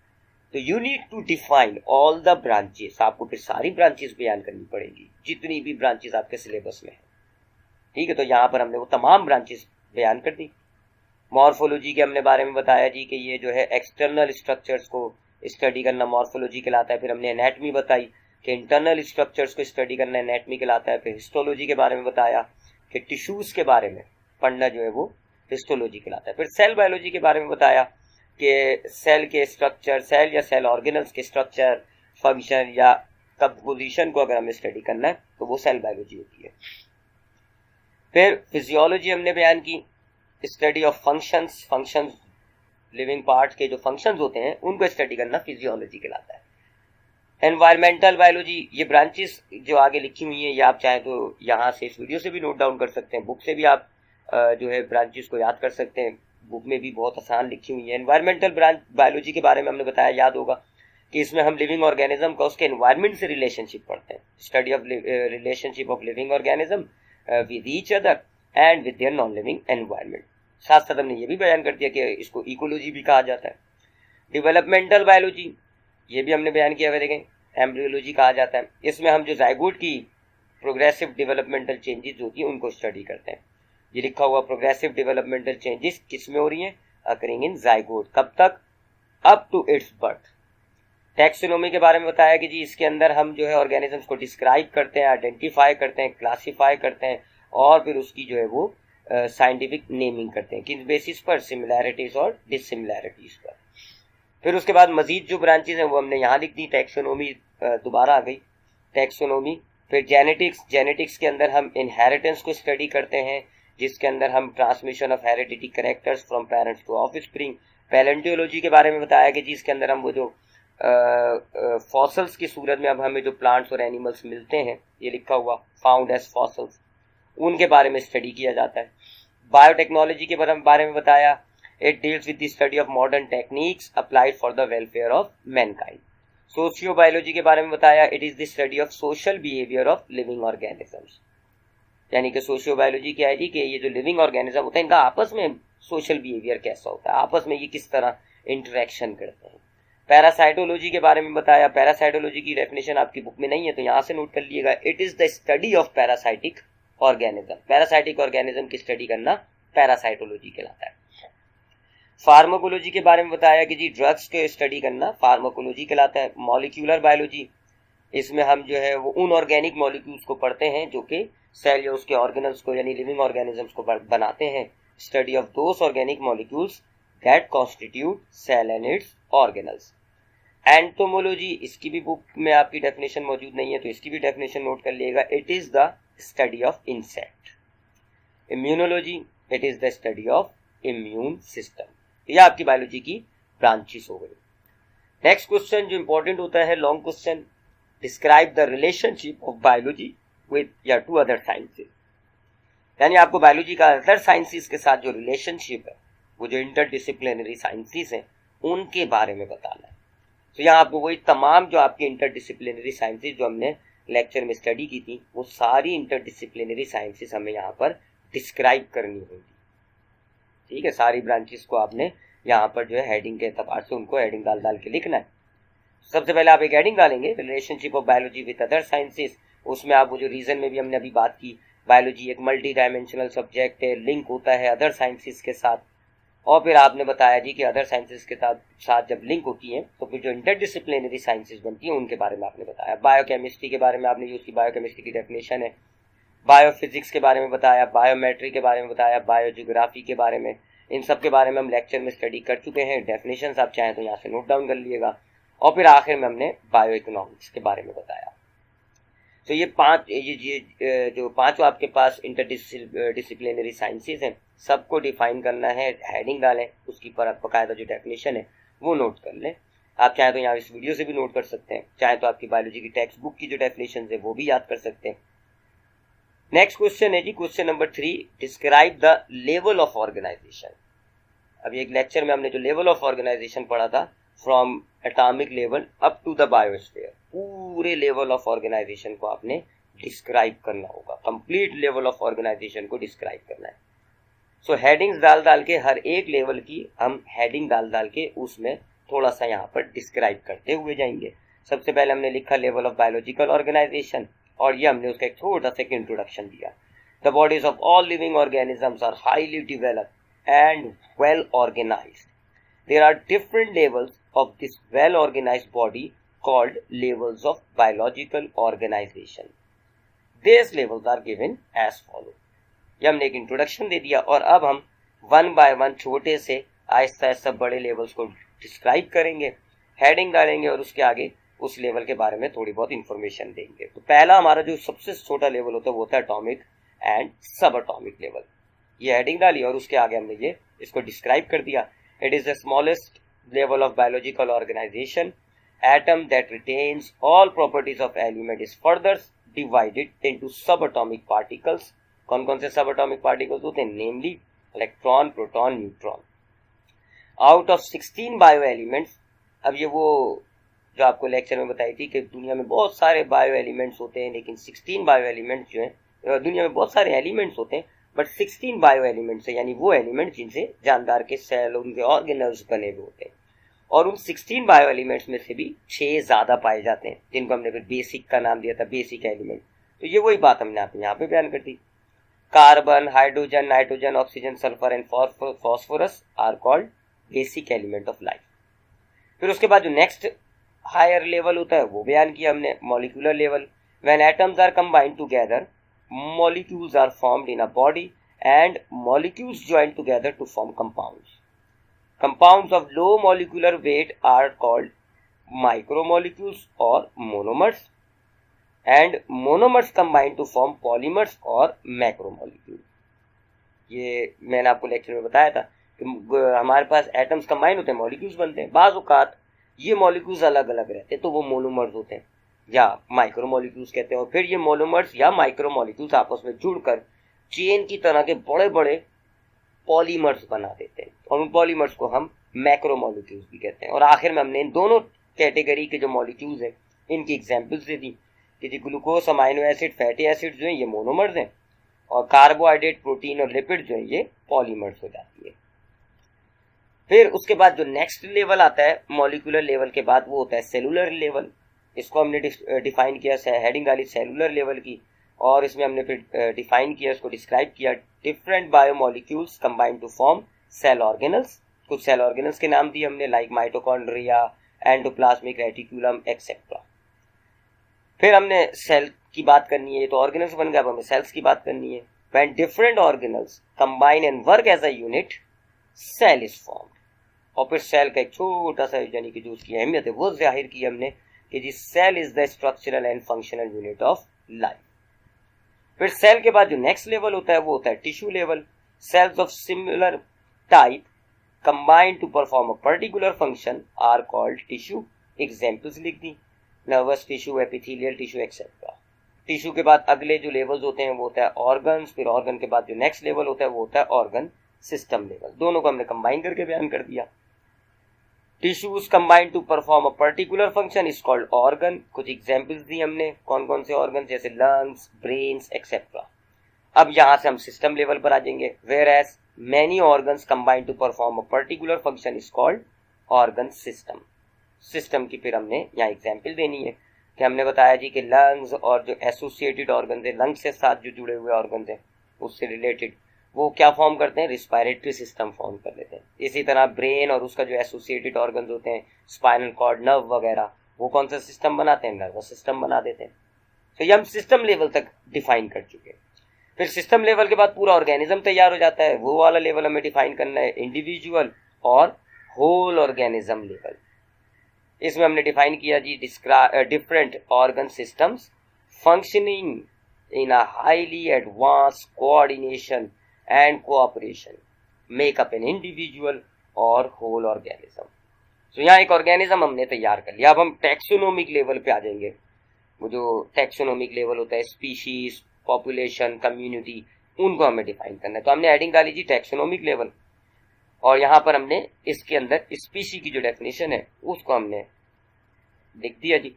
तो you need to define all the branches, आपको फिर सारी ब्रांचेस बयान करनी पड़ेगी जितनी भी ब्रांचेस आपके सिलेबस में है। ठीक है, तो यहाँ पर हमने वो तमाम ब्रांचेस बयान कर दी। मॉर्फोलॉजी के हमने बारे में बताया जी कि ये जो है एक्सटर्नल स्ट्रक्चर्स को स्टडी करना मॉर्फोलॉजी कहलाता है। फिर हमने एनाटॉमी बताई कि इंटरनल स्ट्रक्चर्स को स्टडी करना एनाटॉमी कहलाता है। फिर हिस्टोलॉजी के बारे में बताया कि टिश्यूज के बारे में पढ़ना जो है वो हिस्टोलॉजी कहलाता है। फिर सेल बायोलॉजी के बारे में बताया कि सेल के स्ट्रक्चर, सेल या सेल ऑर्गेनल्स के स्ट्रक्चर, फंक्शन या कंपोजिशन को अगर हमें स्टडी करना है तो वो सेल बायोलॉजी होती है। फिर फिजियोलॉजी हमने बयान की, study of functions living parts के जो फंक्शंस होते हैं उनको स्टडी करना फिजियोलॉजी कहलाता है। एनवायरमेंटल बायोलॉजी, ये ब्रांचेस जो आगे लिखी हुई हैं ये आप चाहे तो यहाँ से इस वीडियो से भी नोट डाउन कर सकते हैं, बुक से भी आप जो है ब्रांचेस को याद कर सकते हैं, बुक में भी बहुत आसान लिखी हुई है। एनवायरमेंटल ब्रांच बायोलॉजी के बारे में हमने बताया, याद होगा कि इसमें हम लिविंग ऑर्गेनिज्म का उसके एनवायरमेंट से रिलेशनशिप पढ़ते हैं, study of relationship of living organism with each other and with their non living environment. साथ साथ हमने ये भी बयान कर दिया कि इसको इकोलॉजी भी कहा जाता है। डेवलपमेंटल बायोलॉजी ये भी हमने बयान किया, देखें एम्ब्रियोलॉजी कहा जाता है। इसमें हम जो जाइगोट की प्रोग्रेसिव डेवलपमेंटल चेंजेस होती हैं उनको स्टडी करते हैं। ये लिखा हुआ प्रोग्रेसिव डेवलपमेंटल चेंजेस किस में हो रही हैं, अकरिंग इन जाइगोट, कब तक, up to its birth. Taxonomy के बारे में बताया कि जी इसके अंदर हम जो है ऑर्गेनिजम्स को डिस्क्राइब करते हैं, आइडेंटिफाई करते हैं, क्लासीफाई करते हैं और फिर उसकी जो है वो साइंटिफिक नेमिंग करते हैं, किस बेसिस पर, सिमिलैरिटीज और डिससिमिलैरिटीज पर। फिर उसके बाद मजीद जो ब्रांचेज हैं वो हमने यहाँ लिख दी। टैक्सोनॉमी दोबारा आ गई, टैक्सोनॉमी। फिर जेनेटिक्स के अंदर हम इनहेरिटेंस को स्टडी करते हैं, जिसके अंदर हम transmission of heredity characters from parents to offspring. Palaeontology के बारे में बताया कि जिसके अंदर हम वो जो फॉसल्स की सूरत में अब हमें जो प्लांट्स और एनिमल्स मिलते हैं, ये लिखा हुआ फाउंड एज फॉसल्स, उनके बारे में स्टडी किया जाता है। बायोटेक्नोलॉजी के बारे में बताया, it deals with the study of modern techniques applied for the welfare of mankind. Sociobiology के बारे में बताया, it is the study of social behaviour of living organisms. यानी कि सोशियो बायोलॉजी क्या है जी कि ये जो लिविंग ऑर्गेनिज्म होते हैं इनका आपस में सोशल बिहेवियर कैसा होता है, आपस में ये किस तरह इंटरेक्शन करते हैं। पैरासाइटोलॉजी के बारे में बताया, पैरासाइटोलॉजी की डेफिनेशन आपकी बुक में नहीं है तो यहाँ से नोट कर लिएगा, it is the study of parasitic organism. Parasitic organism की स्टडी करना पैरासाइटोलॉजी कहलाता है। फार्माकोलॉजी के बारे में बताया कि जी ड्रग्स के स्टडी करना फार्माकोलॉजी कहलाता है। मॉलिक्यूलर बायोलॉजी, इसमें हम जो है वो उन ऑर्गेनिक मॉलिक्यूल्स को पढ़ते हैं जो कि सेल या उसके ऑर्गेनल्स को यानी लिविंग ऑर्गेनिजम्स को बनाते हैं। Study of those organic molecules that constitute cell and its organelles. Entomology, इसकी भी बुक में आपकी डेफिनेशन मौजूद नहीं है तो इसकी भी डेफिनेशन नोट कर लिएगा, it is the study of insect. Immunology, it is the study of immune system. यह आपकी बायोलॉजी की ब्रांचेस हो गई। नेक्स्ट क्वेश्चन जो इंपॉर्टेंट होता है, long question, describe the relationship of biology with या टू अदर साइंसेस। यानी आपको बायोलॉजी का अदर साइंसेस के साथ जो रिलेशनशिप है, वो जो इंटरडिसिप्लिनरी साइंसेस हैं उनके बारे में बताना है। तो यहाँ आपको वही तमाम जो आपके इंटरडिसिप्लिनरी साइंसेस जो हमने लेक्चर में स्टडी की थी वो सारी इंटरडिसिप्लिनरी साइंसेस हमें यहाँ पर डिस्क्राइब करनी होगी। ठीक है, सारी ब्रांचेस को आपने यहाँ पर जो है हेडिंग के एतबार से उनको हेडिंग डाल के लिखना है। सबसे पहले आप एक हेडिंग डालेंगे relationship of biology with other sciences. उसमें आप वो जो रीजन में भी हमने अभी बात की, बायोलॉजी एक मल्टी डायमेंशनल सब्जेक्ट है, लिंक होता है अदर साइंसेस के साथ। और फिर आपने बताया जी कि अदर साइंसेस के साथ जब लिंक होती है तो फिर जो इंटरडिसिप्लिनरी साइंसेस बनती हैं उनके बारे में आपने बताया। बायोकेमिस्ट्री के बारे में आपने यूज की, बायोकेमिस्ट्री की डेफिनेशन है। बायोफिजिक्स के बारे में बताया, बायोमेट्री के बारे में बताया, बायोजियोग्राफी के बारे में, इन सब के बारे में हम लेक्चर में स्टडी कर चुके हैं। डेफिनेशन आप चाहें तो यहाँ से नोट डाउन कर लिएगा। और फिर आखिर में हमने बायो इकोनॉमिक्स के बारे में बताया। तो ये जो पांचों आपके पास इंटरडिसिप्लिनरी साइंसेस हैं सबको डिफाइन करना है, हेडिंग डालें, उसकी बकायदा जो डेफिनेशन है वो नोट कर लें। आप चाहें तो यहाँ इस वीडियो से भी नोट कर सकते हैं, चाहे तो आपकी बायोलॉजी की टेक्स्ट बुक की जो डेफिनेशन है वो भी याद कर सकते हैं। नेक्स्ट क्वेश्चन है जी question number 3, describe the level of organization. अभी एक लेक्चर में हमने जो लेवल ऑफ ऑर्गेनाइजेशन पढ़ा था, from atomic level up to the biosphere, पूरे लेवल ऑफ ऑर्गेनाइजेशन को आपने डिस्क्राइब करना होगा, कंप्लीट लेवल ऑफ ऑर्गेनाइजेशन को डिस्क्राइब करना है। सो हेडिंग्स डाल के हर एक लेवल की हम हेडिंग डाल के उसमें थोड़ा सा यहाँ पर डिस्क्राइब करते हुए जाएंगे। सबसे पहले हमने लिखा लेवल ऑफ बायोलॉजिकल ऑर्गेनाइजेशन और ये हमने उसका एक छोटा सा इंट्रोडक्शन दिया। The bodies of all living organisms are highly developed and well organized. There are different levels of this well-organized body called levels of biological organization. These levels are given as follow. ये हमने एक introduction दे दिया और अब हम one by one छोटे से आहिस्ता आहिस्ता बड़े लेवल्स को डिस्क्राइब करेंगे, हेडिंग डालेंगे और उसके आगे उस लेवल के बारे में थोड़ी बहुत इंफॉर्मेशन देंगे। तो पहला हमारा जो सबसे छोटा लेवल होता है वो होता है एटॉमिक एंड सब एटॉमिक लेवल। ये हेडिंग डाली और उसके आगे हमने ये इसको डिस्क्राइब कर दिया। It is the smallest level of biological organization. Atom that retains all properties of element is further divided into subatomic particles. कौन कौन से subatomic particles होते हैं? Namely, electron, proton, neutron. Out of 16 bioelements, अब ये वो जो आपको लेक्चर में बताई थी कि दुनिया में बहुत सारे बायो एलिमेंट्स होते हैं, लेकिन 16 बायो एलिमेंट्स जो हैं, दुनिया में बहुत सारे एलिमेंट्स होते हैं बट 16 बायो एलिमेंट्स है, यानी वो एलिमेंट जिनसे जानदार के सेल उनके ऑर्गेनल्स बने हुए होते हैं। और उन 16 बायो एलिमेंट्स में से भी 6 ज्यादा पाए जाते हैं जिनको हमने फिर बेसिक का नाम दिया था, बेसिक एलिमेंट। तो ये वही बात हमने यहाँ पे बयान कर दी। Carbon, hydrogen, nitrogen, oxygen, sulphur and phosphorus are called basic element of life. फिर उसके बाद जो नेक्स्ट हायर लेवल होता है वो बयान किया हमने, molecular level. When atoms are combined together, molecules are formed in a body and molecules join together to form compounds. Compounds of low molecular weight are called micromolecules or monomers, and monomers combine to form polymers or macromolecules. ये मैंने आपको lecture में बताया था कि हमारे पास atoms combine होते हैं, मॉलिक्यूल्स बनते हैं। बाज़ औक़ात ये मॉलिक्यूल्स अलग अलग रहते हैं तो वो मोनोमर्स होते हैं या माइक्रोमोलिक्यूल्स कहते हैं। और फिर ये मोनोमर्स या माइक्रोमोलिक्यूल्स आपस में जुड़कर चेन की तरह के बड़े बड़े पॉलीमर्स बना देते हैं और उन पॉलीमर्स को हम मैक्रोमोलिक्यूल्स भी कहते हैं। और आखिर में हमने इन दोनों कैटेगरी के जो मॉलिक्यूल्स हैं इनकी एग्जांपल्स दे दी कि जी glucose, amino acid, fatty acid जो हैं ये मोनोमर्स हैं, और कार्बोहाइड्रेट, प्रोटीन और लिपिड जो है ये पॉलीमर्स हो जाती है। फिर उसके बाद जो नेक्स्ट लेवल आता है मॉलिक्यूलर लेवल के बाद, वो होता है सेलुलर लेवल। इसको हमने डिफाइन किया, हेडिंग डाली सेलुलर लेवल की, और इसमें हमने फिर डिफाइन किया, इसको डिस्क्राइब किया, different biomolecules combine to form cell organelles. कुछ सेल ऑर्गेनल्स के नाम दिए हमने, like mitochondria, endoplasmic reticulum etcetera. फिर हमने सेल की बात करनी है, तो ऑर्गेनल्स बन गया, अब हमें सेल्स की बात करनी है। When different organelles combine and work as a unit, cell is formed. और फिर सेल का एक छोटा सा, यानी कि जो उसकी अहमियत है वो जाहिर की हमने कि जी cell is the structural and functional unit of life. फिर सेल के बाद जो नेक्स्ट लेवल होता है वो होता है tissue level. Cells of similar type combined to perform a particular function are called tissue. Examples लिख दी, nervous tissue, epithelial tissue etcetera. Tissue के बाद अगले जो लेवल्स होते हैं वो होता है ऑर्गन्स। फिर ऑर्गन के बाद जो नेक्स्ट लेवल होता है वो होता है ऑर्गन सिस्टम लेवल। दोनों को हमने कंबाइन करके बयान कर दिया। Tissues combined to perform a particular function is called organ. कुछ एग्जांपल्स दी हमने, कौन कौन से ऑर्गन, जैसे लंग्स, ब्रेन्स एक्सेट्रा। अब यहां से हम सिस्टम लेवल पर आ जाएंगे। Where as many organs combined to perform a particular function is called organ system. System की फिर हमने यहाँ एग्जाम्पल देनी है कि हमने बताया जी कि लंग्स और जो एसोसिएटेड ऑर्गन है, लंग्स के साथ जो जुड़े हुए ऑर्गन है उससे रिलेटेड, वो क्या फॉर्म करते हैं, रिस्पायरेटरी सिस्टम फॉर्म कर लेते हैं। इसी तरह ब्रेन और उसका जो एसोसिएटेड ऑर्गन होते हैं, स्पाइनल कॉर्ड, नर्व वगैरह, वो कौन सा सिस्टम बनाते हैं, नर्वस सिस्टम बना देते हैं। तो ये हम सिस्टम लेवल तक डिफाइन कर चुके हैं। फिर सिस्टम लेवल के बाद पूरा ऑर्गेनिज्म तैयार हो जाता है। वो वाला लेवल हमें डिफाइन करना है, इंडिविजुअल और होल ऑर्गेनिज्म लेवल। इसमें हमने डिफाइन किया जी different organ systems functioning in a highly advanced coordination and cooperation make up an individual or whole organism। तो यहाँ एक ऑर्गेनिज्म हमने तैयार कर लिया। अब हम टैक्सोनोमिक लेवल पे आ जाएंगे। वो जो टैक्सोनोमिक लेवल होता है, स्पीशीज, पॉपुलेशन, कम्युनिटी, उनको हमें डिफाइन करना है। तो हमने हेडिंग डाली जी टैक्सोनोमिक लेवल, और यहाँ पर हमने इसके अंदर स्पीशी की जो डेफिनेशन है उसको हमने लिख दिया जी।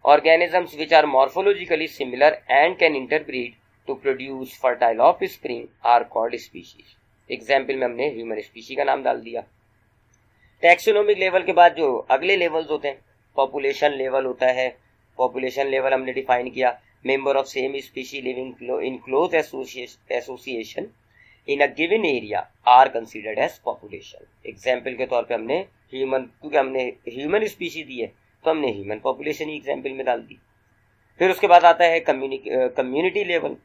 Organisms which are morphologically similar and can interbreed to produce fertile offspring are called species। Example में हमने ह्यूमन स्पीशी का नाम डाल दिया। टैक्सोनोमिक लेवल के बाद जो अगले लेवल्स होते हैं, पॉपुलेशन लेवल होता है। पॉपुलेशन लेवल हमने डिफाइन किया, member of same species living in close association in a given area are considered as population. Example के तौर पे हमने ह्यूमन, क्योंकि हमने ह्यूमन स्पीशी दी है तो हमने ह्यूमन पॉपुलेशन ही एग्जाम्पल में डाल दी। फिर उसके बाद आता है community level.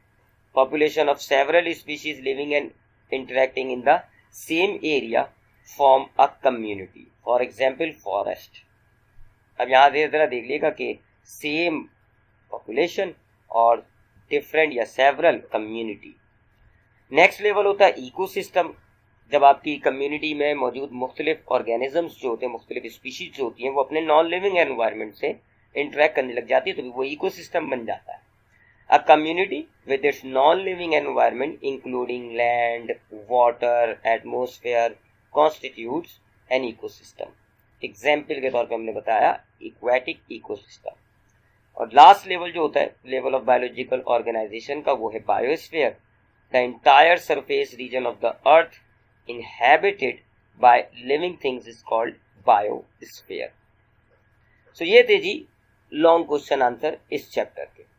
Population of several species living and interacting in the same area form a community। For example, forest। अब यहाँ जरा देख लीजिएगा कि सेम पॉपुलेशन और डिफरेंट या सेवरल कम्युनिटी। नेक्स्ट लेवल होता है इकोसिस्टम। जब आपकी कम्युनिटी में मौजूद मुख्तलिफ ऑर्गेनिजम्स जो होते हैं, मुख्तलिफ स्पीशीज जो होती हैं, वो अपने नॉन लिविंग एनवायरनमेंट से इंटरेक्ट करने लग जाती है, तो वो इकोसिस्टम बन जाता है। A community with its non-living environment including land, water, atmosphere constitutes an ecosystem। Example के तौर पे हमने बताया एक्वेटिक इकोसिस्टम। और लास्ट लेवल जो होता है लेवल ऑफ बायोलॉजिकल ऑर्गेनाइजेशन का, वो है biosphere. The entire surface region of the earth inhabited by living things is called biosphere. So ये थे जी लॉन्ग क्वेश्चन आंसर इस चैप्टर के।